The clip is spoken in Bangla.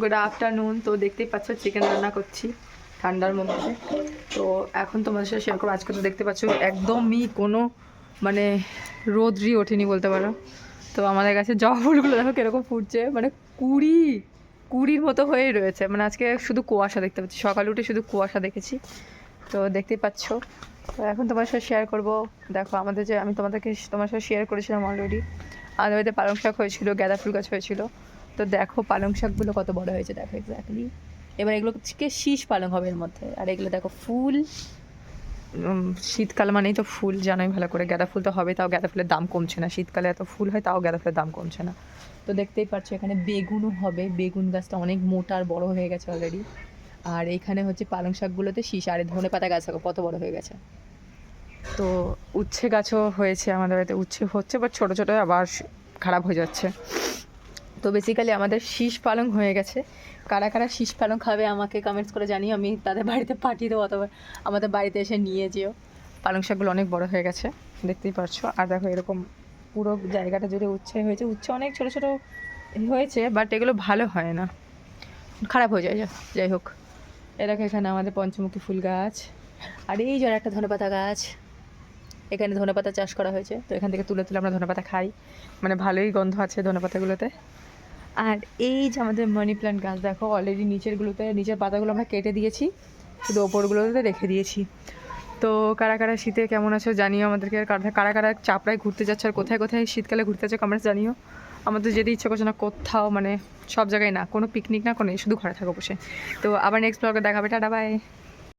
Good afternoon. তো দেখতেই পাচ্ছ চিকেন রান্না করছি ঠান্ডার মধ্যে। তো এখন তোমাদের সাথে শেয়ার করবো। আজকে তো দেখতে পাচ্ছ একদমই কোনো মানে রোদ্রই ওঠেনি বলতে পারো। তো আমাদের কাছে জবা ফুলগুলো দেখো কীরকম ফুটছে, মানে কুড়ির মতো হয়েই রয়েছে। মানে আজকে শুধু কুয়াশা দেখতে পাচ্ছি, সকালে উঠে শুধু কুয়াশা দেখেছি। তো দেখতেই পাচ্ছ। তো এখন তোমার সাথে শেয়ার করবো। দেখো আমাদের যে আমি তোমার সাথে শেয়ার করেছিলাম অলরেডি, আমাদের বাড়িতে পালং শাক হয়েছিল, গাঁদা ফুল গাছ হয়েছিল। তো দেখো পালং শাকগুলো কত বড় হয়েছে, দেখো এক্স্যাক্টলি। এবার এগুলোকে শীষ পালং হবে এর মধ্যে। আর এগুলো দেখো ফুল, শীতকাল মানেই তো ফুল, জানোই ভালো করে। গাঁদা ফুল তো হবে, তাও গাঁদা ফুলের দাম কমছে না। শীতকালে এত ফুল হয়, তাও গাঁদা ফুলের দাম কমছে না। তো দেখতেই পাচ্ছ এখানে বেগুনও হবে। বেগুন গাছটা অনেক মোটা আর বড় হয়ে গেছে অলরেডি। আর এইখানে হচ্ছে পালং শাকগুলোতে শীষ। আর ধনে পাতা গাছ দেখো কত বড় হয়ে গেছে। তো উচ্ছে গাছও হয়েছে আমাদের বাড়িতে, উচ্ছে হচ্ছে, বাট ছোটো ছোটো আবার খারাপ হয়ে যাচ্ছে। তো বেসিক্যালি আমাদের শীষ পালং হয়ে গেছে। কারা কারা শীষ পালং খাবে আমাকে কমেন্টস করে জানিও, আমি তাদের বাড়িতে পাঠিয়ে দেবো, অথবা আমাদের বাড়িতে এসে নিয়ে যেও। পালং শাকগুলো অনেক বড় হয়ে গেছে, দেখতেই পারছো। আর দেখো এরকম পুরো জায়গাটা জুড়ে উচ্ছে হয়েছে। উচ্ছে অনেক ছোটো ছোটো হয়েছে, বাট এগুলো ভালো হয় না, খারাপ হয়ে যায়। যাই হোক, এরকম এখানে আমাদের পঞ্চমুখী ফুল গাছ। আর এই যে একটা ধনেপাতা গাছ, এখানে ধনেপাতা চাষ করা হয়েছে। তো এখান থেকে তুলে তুলে আমরা ধনেপাতা খাই, মানে ভালোই গন্ধ আছে ধনেপাতাগুলোতে। আর এই যে আমাদের মানি প্ল্যান্ট গাছ দেখো, অলরেডি নিচের পাতাগুলো আমরা কেটে দিয়েছি, শুধু ওপরগুলোতে রেখে দিয়েছি। তো কারা কারা শীতে কেমন আছো জানিও আমাদেরকে। আর কারা কারা চাপড়ায় ঘুরতে যাচ্ছে আর কোথায় কোথায় শীতকালে ঘুরতে যাচ্ছে কমেন্টস জানিও। আমাদের যেতে ইচ্ছে করছে না কোথাও, মানে সব জায়গায় না, কোনো পিকনিক না, কোনো শুধু ঘরে থাকো বসে। তো আবার নেক্সট ব্লগে দেখাবে, টাটা বাই।